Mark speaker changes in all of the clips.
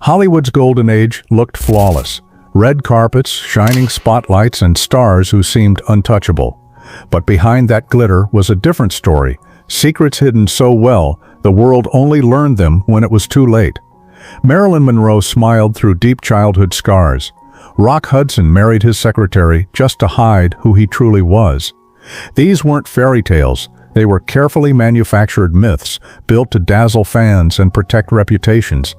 Speaker 1: Hollywood's golden age looked flawless. Red carpets, shining spotlights, and stars who seemed untouchable. But behind that glitter was a different story, secrets hidden so well, the world only learned them when it was too late. Marilyn Monroe smiled through deep childhood scars. Rock Hudson married his secretary just to hide who he truly was. These weren't fairy tales, they were carefully manufactured myths, built to dazzle fans and protect reputations.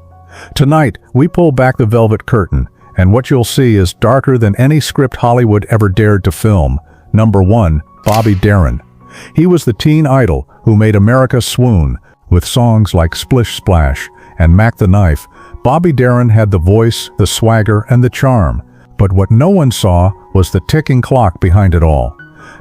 Speaker 1: Tonight, we pull back the velvet curtain, and what you'll see is darker than any script Hollywood ever dared to film. Number 1, Bobby Darin. He was the teen idol who made America swoon. With songs like Splish Splash and Mac the Knife, Bobby Darin had the voice, the swagger, and the charm. But what no one saw was the ticking clock behind it all.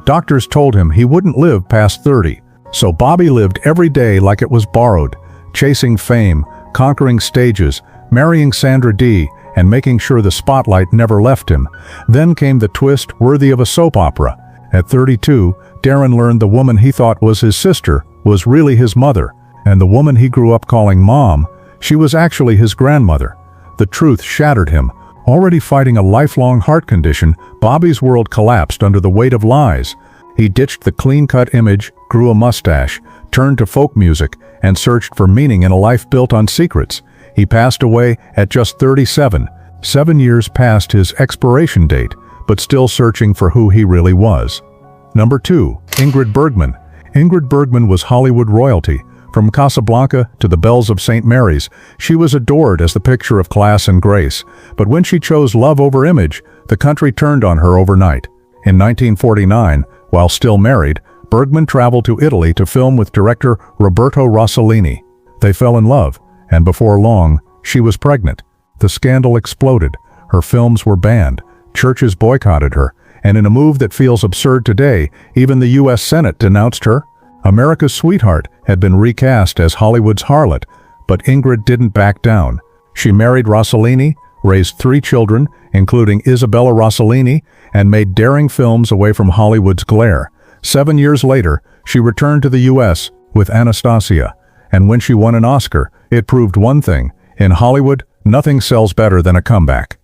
Speaker 1: Doctors told him he wouldn't live past 30, so Bobby lived every day like it was borrowed, chasing fame, conquering stages, marrying Sandra Dee, and making sure the spotlight never left him. Then came the twist worthy of a soap opera. At 32, Darin learned the woman he thought was his sister was really his mother, and the woman he grew up calling Mom, she was actually his grandmother. The truth shattered him. Already fighting a lifelong heart condition, Bobby's world collapsed under the weight of lies. He ditched the clean-cut image, grew a mustache, turned to folk music, and searched for meaning in a life built on secrets. He passed away at just 37, 7 years past his expiration date, but still searching for who he really was. Number 2, Ingrid Bergman. Ingrid Bergman was Hollywood royalty. From Casablanca to the Bells of St. Mary's, she was adored as the picture of class and grace. But when she chose love over image, the country turned on her overnight. In 1949, while still married, Bergman traveled to Italy to film with director Roberto Rossellini. They fell in love, and before long, she was pregnant. The scandal exploded. Her films were banned. Churches boycotted her, and in a move that feels absurd today, even the U.S. Senate denounced her. America's sweetheart had been recast as Hollywood's harlot, but Ingrid didn't back down. She married Rossellini, raised 3 children, including Isabella Rossellini, and made daring films away from Hollywood's glare. 7 years later, she returned to the U.S. with Anastasia, and when she won an Oscar, it proved one thing: in Hollywood, nothing sells better than a comeback.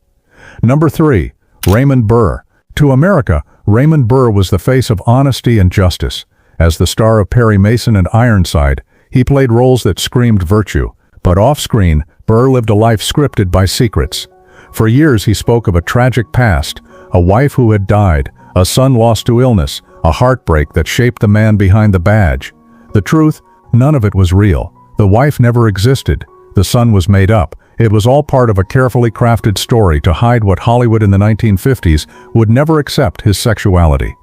Speaker 1: Number 3, Raymond Burr. To America, Raymond Burr was the face of honesty and justice. As the star of Perry Mason and Ironside, he played roles that screamed virtue. But off-screen, Burr lived a life scripted by secrets. For years he spoke of a tragic past, a wife who had died, a son lost to illness, a heartbreak that shaped the man behind the badge. The truth, none of it was real. The wife never existed. The son was made up. It was all part of a carefully crafted story to hide what Hollywood in the 1950s would never accept: his sexuality.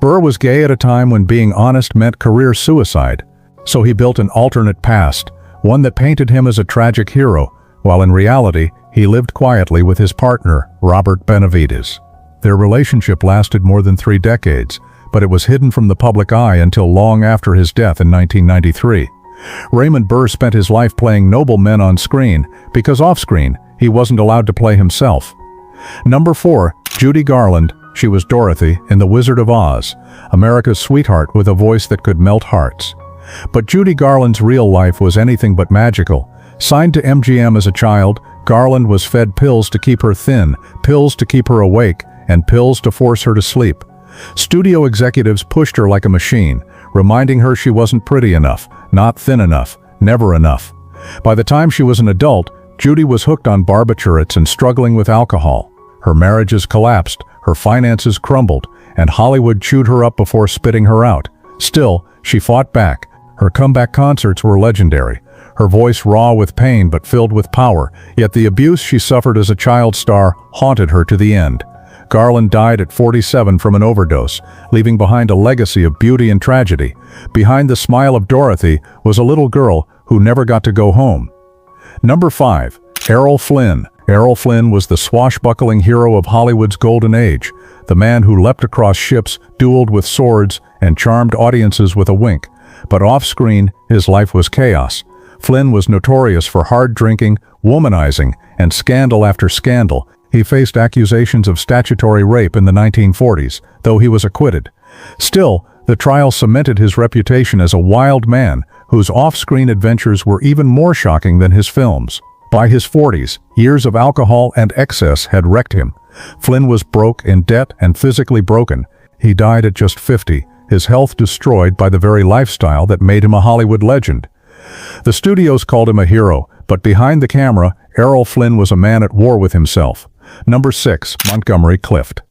Speaker 1: Burr was gay at a time when being honest meant career suicide, so he built an alternate past, one that painted him as a tragic hero, while in reality, he lived quietly with his partner, Robert Benavides. Their relationship lasted more than 3 decades, but it was hidden from the public eye until long after his death in 1993. Raymond Burr spent his life playing noble men on screen, because off-screen, he wasn't allowed to play himself. Number 4, Judy Garland. She was Dorothy in The Wizard of Oz, America's sweetheart with a voice that could melt hearts. But Judy Garland's real life was anything but magical. Signed to MGM as a child, Garland was fed pills to keep her thin, pills to keep her awake, and pills to force her to sleep. Studio executives pushed her like a machine, reminding her she wasn't pretty enough, not thin enough, never enough. By the time she was an adult, Judy was hooked on barbiturates and struggling with alcohol. Her marriages collapsed, her finances crumbled, and Hollywood chewed her up before spitting her out. Still, she fought back. Her comeback concerts were legendary. Her voice raw with pain but filled with power, yet the abuse she suffered as a child star haunted her to the end. Garland died at 47 from an overdose, leaving behind a legacy of beauty and tragedy. Behind the smile of Dorothy was a little girl who never got to go home. Number 5, Errol Flynn. Errol Flynn was the swashbuckling hero of Hollywood's golden age, the man who leapt across ships, dueled with swords, and charmed audiences with a wink. But off-screen, his life was chaos. Flynn was notorious for hard drinking, womanizing, and scandal after scandal. He faced accusations of statutory rape in the 1940s, though he was acquitted. Still, the trial cemented his reputation as a wild man whose off-screen adventures were even more shocking than his films. By his 40s, years of alcohol and excess had wrecked him. Flynn was broke, in debt, and physically broken. He died at just 50, his health destroyed by the very lifestyle that made him a Hollywood legend. The studios called him a hero, but behind the camera, Errol Flynn was a man at war with himself. Number 6. Montgomery Clift.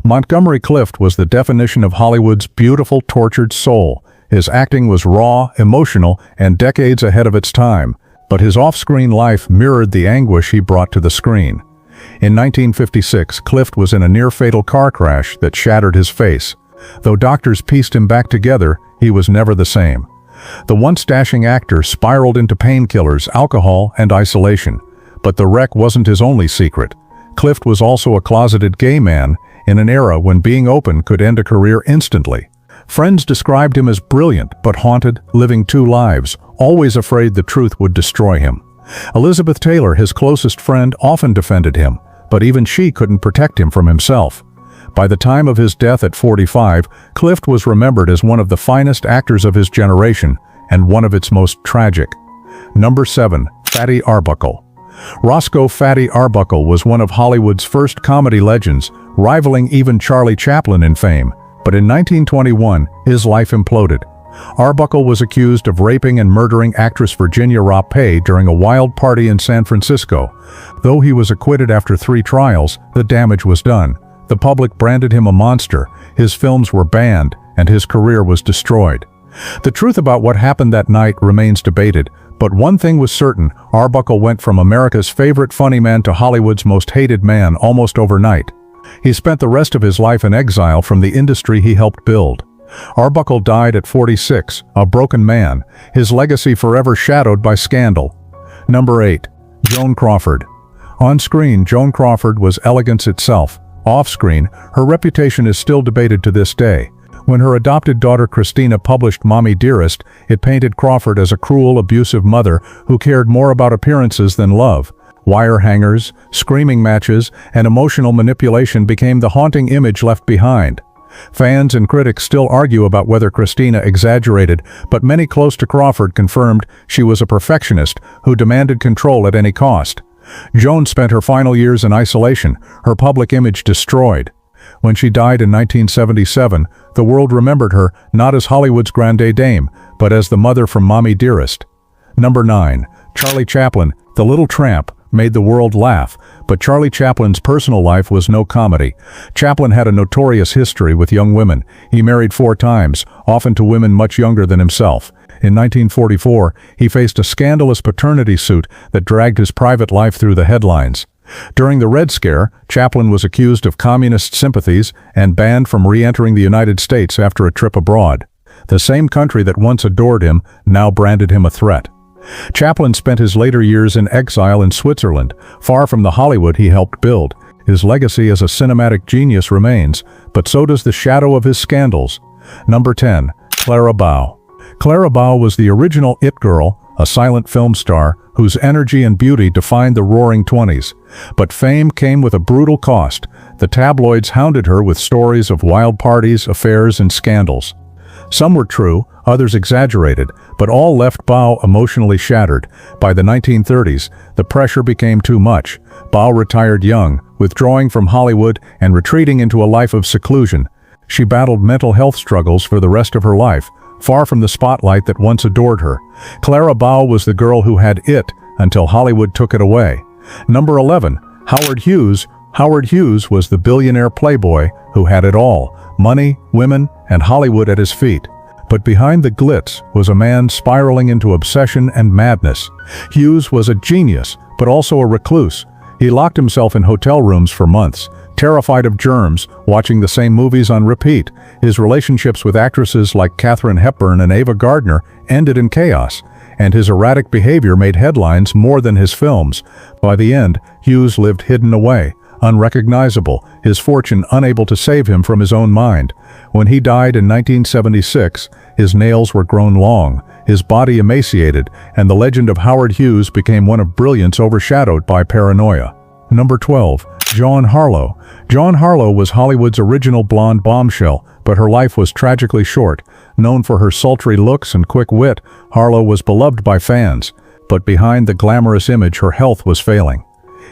Speaker 1: Montgomery Clift was the definition of Hollywood's beautiful, tortured soul. His acting was raw, emotional, and decades ahead of its time, but his off-screen life mirrored the anguish he brought to the screen. In 1956, Clift was in a near-fatal car crash that shattered his face. Though doctors pieced him back together, he was never the same. The once dashing actor spiraled into painkillers, alcohol, and isolation. But the wreck wasn't his only secret. Clift was also a closeted gay man in an era when being open could end a career instantly. Friends described him as brilliant but haunted, living two lives, always afraid the truth would destroy him. Elizabeth Taylor, his closest friend, often defended him, but even she couldn't protect him from himself. By the time of his death at 45, Clift was remembered as one of the finest actors of his generation and one of its most tragic. Number 7. Fatty Arbuckle. Roscoe "Fatty" Arbuckle was one of Hollywood's first comedy legends, rivaling even Charlie Chaplin in fame. But in 1921, his life imploded. Arbuckle was accused of raping and murdering actress Virginia Rappe during a wild party in San Francisco. Though he was acquitted after 3 trials, the damage was done. The public branded him a monster, his films were banned, and his career was destroyed. The truth about what happened that night remains debated, but one thing was certain: Arbuckle went from America's favorite funny man to Hollywood's most hated man almost overnight. He spent the rest of his life in exile from the industry he helped build. Arbuckle died at 46, a broken man, his legacy forever shadowed by scandal. Number 8. Joan Crawford. On screen, Joan Crawford was elegance itself. Off-screen, her reputation is still debated to this day. When her adopted daughter Christina published Mommy Dearest, it painted Crawford as a cruel, abusive mother who cared more about appearances than love. Wire hangers, screaming matches, and emotional manipulation became the haunting image left behind. Fans and critics still argue about whether Christina exaggerated, but many close to Crawford confirmed she was a perfectionist who demanded control at any cost. Joan spent her final years in isolation, her public image destroyed. When she died in 1977, the world remembered her not as Hollywood's grande dame, but as the mother from Mommy Dearest. Number 9. Charlie Chaplin. The Little Tramp made the world laugh, but Charlie Chaplin's personal life was no comedy. Chaplin had a notorious history with young women. He married 4 times, often to women much younger than himself. In 1944, he faced a scandalous paternity suit that dragged his private life through the headlines. During the Red Scare, Chaplin was accused of communist sympathies and banned from re-entering the United States after a trip abroad. The same country that once adored him now branded him a threat. Chaplin spent his later years in exile in Switzerland, far from the Hollywood he helped build. His legacy as a cinematic genius remains, but so does the shadow of his scandals. Number 10. Clara Bow. Clara Bow was the original It Girl, a silent film star whose energy and beauty defined the roaring 20s. But fame came with a brutal cost. The tabloids hounded her with stories of wild parties, affairs, and scandals. Some were true, others exaggerated, but all left Bow emotionally shattered. By the 1930s, the pressure became too much. Bow retired young, withdrawing from Hollywood and retreating into a life of seclusion. She battled mental health struggles for the rest of her life, far from the spotlight that once adored her. Clara Bow was the girl who had it until Hollywood took it away. Number 11. Howard Hughes. Howard Hughes was the billionaire playboy who had it all: money, women, and Hollywood at his feet. But behind the glitz was a man spiraling into obsession and madness. Hughes was a genius, but also a recluse. He locked himself in hotel rooms for months, terrified of germs, watching the same movies on repeat. His relationships with actresses like Katharine Hepburn and Ava Gardner ended in chaos, and his erratic behavior made headlines more than his films. By the end, Hughes lived hidden away, unrecognizable, his fortune unable to save him from his own mind. When he died in 1976, his nails were grown long, his body emaciated, and the legend of Howard Hughes became one of brilliance overshadowed by paranoia. Number 12. Jean Harlow. Jean Harlow was Hollywood's original blonde bombshell, but her life was tragically short. Known for her sultry looks and quick wit, Harlow was beloved by fans. but behind the glamorous image her health was failing.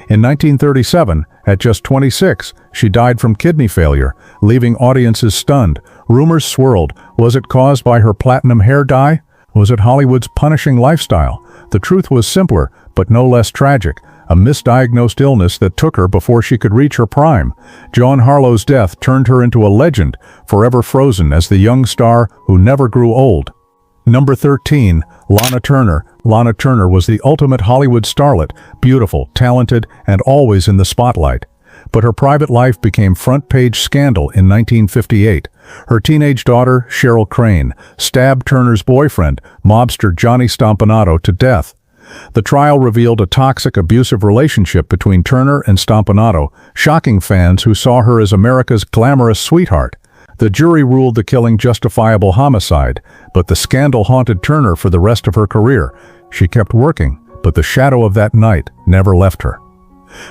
Speaker 1: In 1937, at just 26, she died from kidney failure, leaving audiences stunned. Rumors swirled. Was it caused by her platinum hair dye? Was it Hollywood's punishing lifestyle? The truth was simpler, but no less tragic. A misdiagnosed illness that took her before she could reach her prime. Joan Harlow's death turned her into a legend, forever frozen as the young star who never grew old. Number 13. Lana Turner. Lana Turner was the ultimate Hollywood starlet, beautiful, talented, and always in the spotlight. But her private life became front-page scandal in 1958. Her teenage daughter, Cheryl Crane, stabbed Turner's boyfriend, mobster Johnny Stompanato, to death. The trial revealed a toxic, abusive relationship between Turner and Stompanato, shocking fans who saw her as America's glamorous sweetheart. The jury ruled the killing justifiable homicide, but the scandal haunted Turner for the rest of her career. She kept working, but the shadow of that night never left her.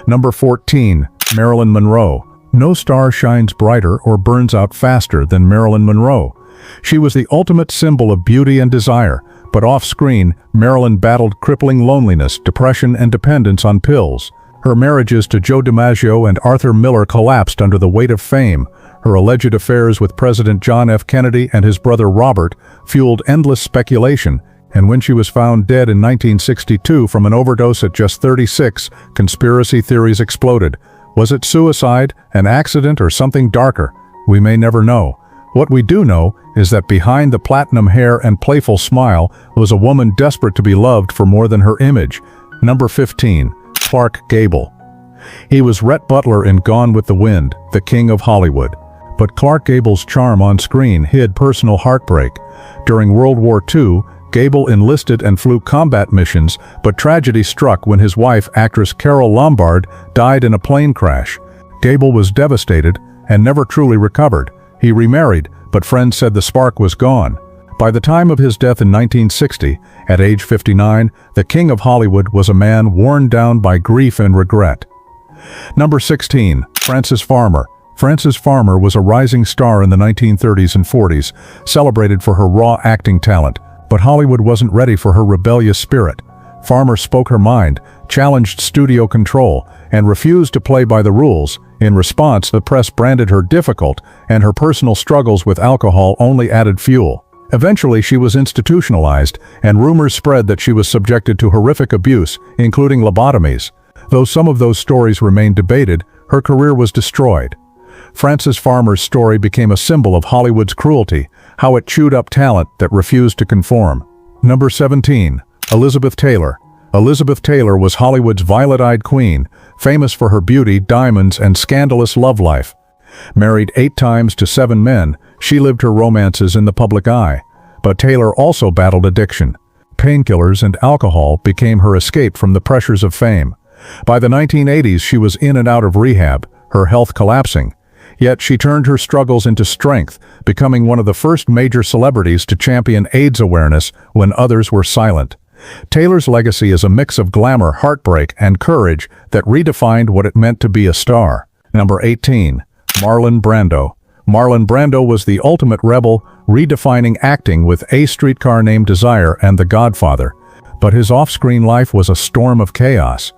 Speaker 1: Number 14. Marilyn Monroe. No star shines brighter or burns out faster than Marilyn Monroe. She was the ultimate symbol of beauty and desire, but off-screen, Marilyn battled crippling loneliness, depression, and dependence on pills. Her marriages to Joe DiMaggio and Arthur Miller collapsed under the weight of fame. Her alleged affairs with President John F. Kennedy and his brother Robert fueled endless speculation, and when she was found dead in 1962 from an overdose at just 36, conspiracy theories exploded. Was it suicide, an accident, or something darker? We may never know. What we do know is that behind the platinum hair and playful smile was a woman desperate to be loved for more than her image. Number 15. Clark Gable. He was Rhett Butler in Gone with the Wind, the king of Hollywood. But Clark Gable's charm on screen hid personal heartbreak. During World War II, Gable enlisted and flew combat missions, but tragedy struck when his wife, actress Carole Lombard, died in a plane crash. Gable was devastated and never truly recovered. He remarried, but friends said the spark was gone. By the time of his death in 1960, at age 59, the king of Hollywood was a man worn down by grief and regret. Number 16. Frances Farmer. Frances Farmer was a rising star in the 1930s and 40s, celebrated for her raw acting talent, but Hollywood wasn't ready for her rebellious spirit. Farmer spoke her mind, challenged studio control, and refused to play by the rules. In response, the press branded her difficult, and her personal struggles with alcohol only added fuel. Eventually, she was institutionalized, and rumors spread that she was subjected to horrific abuse, including lobotomies. Though some of those stories remain debated, her career was destroyed. Frances Farmer's story became a symbol of Hollywood's cruelty, how it chewed up talent that refused to conform. Number 17. Elizabeth Taylor. Elizabeth Taylor was Hollywood's violet-eyed queen, famous for her beauty, diamonds, and scandalous love life. Married 8 times to 7 men, she lived her romances in the public eye. But Taylor also battled addiction. Painkillers and alcohol became her escape from the pressures of fame. By the 1980s, she was in and out of rehab, her health collapsing. Yet she turned her struggles into strength, becoming one of the first major celebrities to champion AIDS awareness when others were silent. Taylor's legacy is a mix of glamour, heartbreak, and courage that redefined what it meant to be a star. Number 18. Marlon Brando. Marlon Brando was the ultimate rebel, redefining acting with A Streetcar Named Desire and The Godfather. But his off-screen life was a storm of chaos.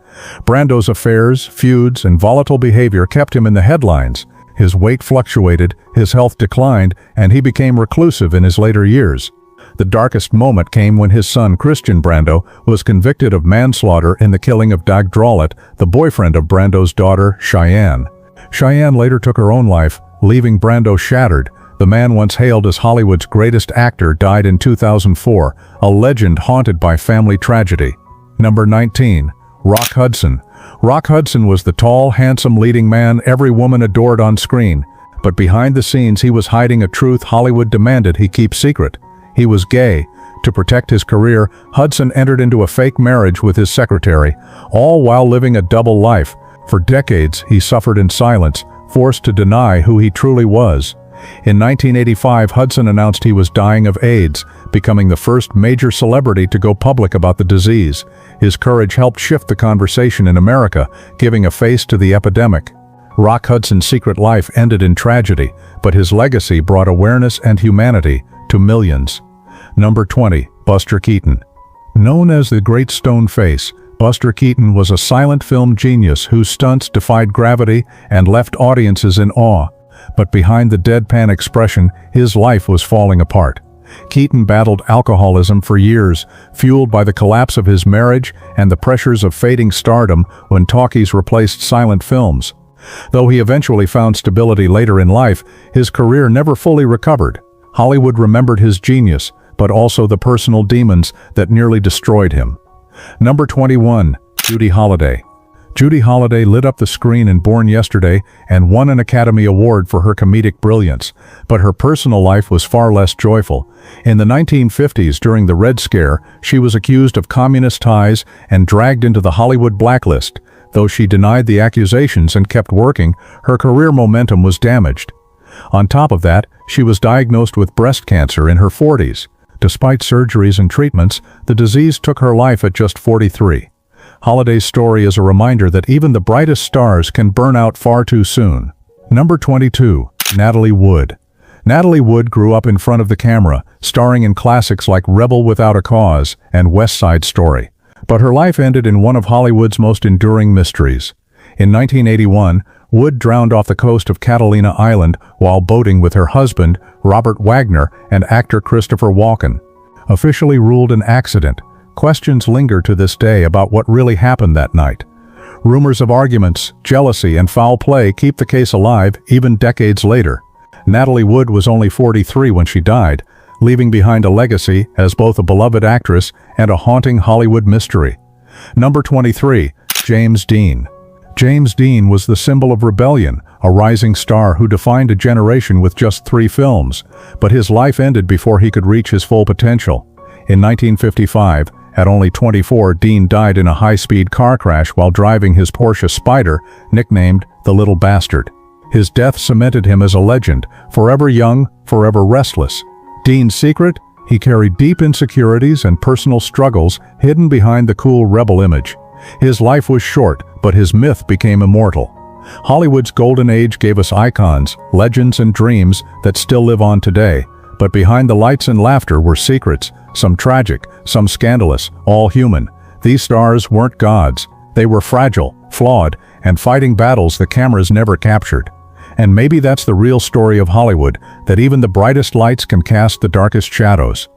Speaker 1: Brando's affairs, feuds, and volatile behavior kept him in the headlines. His weight fluctuated, his health declined, and he became reclusive in his later years. The darkest moment came when his son, Christian Brando, was convicted of manslaughter in the killing of Doug Drollett, the boyfriend of Brando's daughter, Cheyenne. Cheyenne later took her own life, leaving Brando shattered. The man once hailed as Hollywood's greatest actor died in 2004, a legend haunted by family tragedy. Number 19. Rock Hudson. Rock Hudson was the tall, handsome leading man every woman adored on screen. But behind the scenes he was hiding a truth Hollywood demanded he keep secret. He was gay. To protect his career, Hudson entered into a fake marriage with his secretary, all while living a double life. For decades, he suffered in silence, forced to deny who he truly was. In 1985, Hudson announced he was dying of AIDS, becoming the first major celebrity to go public about the disease. His courage helped shift the conversation in America, giving a face to the epidemic. Rock Hudson's secret life ended in tragedy, but his legacy brought awareness and humanity to millions. Number 20. Buster Keaton. Known as the Great Stone Face, Buster Keaton was a silent film genius whose stunts defied gravity and left audiences in awe. But behind the deadpan expression, his life was falling apart. Keaton battled alcoholism for years, fueled by the collapse of his marriage and the pressures of fading stardom when talkies replaced silent films. Though he eventually found stability later in life, his career never fully recovered. Hollywood remembered his genius, but also the personal demons that nearly destroyed him. Number 21. Judy Holliday. Judy Holliday lit up the screen in Born Yesterday and won an Academy Award for her comedic brilliance, but her personal life was far less joyful. In the 1950s, during the Red Scare, she was accused of communist ties and dragged into the Hollywood blacklist. Though she denied the accusations and kept working, her career momentum was damaged. On top of that, she was diagnosed with breast cancer in her 40s. Despite surgeries and treatments, the disease took her life at just 43. Holliday's story is a reminder that even the brightest stars can burn out far too soon. Number 22. Natalie Wood. Natalie Wood grew up in front of the camera, starring in classics like Rebel Without a Cause and West Side Story. But her life ended in one of Hollywood's most enduring mysteries. In 1981, Wood drowned off the coast of Catalina Island while boating with her husband, Robert Wagner, and actor Christopher Walken. Officially ruled an accident, questions linger to this day about what really happened that night. Rumors of arguments, jealousy, and foul play keep the case alive even decades later. Natalie Wood was only 43 when she died, leaving behind a legacy as both a beloved actress and a haunting Hollywood mystery. Number 23. James Dean. James Dean was the symbol of rebellion, a rising star who defined a generation with just 3 films, but his life ended before he could reach his full potential. In 1955, at only 24, Dean died in a high-speed car crash while driving his Porsche Spyder, nicknamed the Little Bastard. His death cemented him as a legend, forever young, forever restless. Dean's secret? He carried deep insecurities and personal struggles hidden behind the cool rebel image. His life was short, but his myth became immortal. Hollywood's golden age gave us icons, legends, and dreams that still live on today. But behind the lights and laughter were secrets, some tragic, some scandalous, all human. These stars weren't gods. They were fragile, flawed, and fighting battles the cameras never captured. And maybe that's the real story of Hollywood, that even the brightest lights can cast the darkest shadows.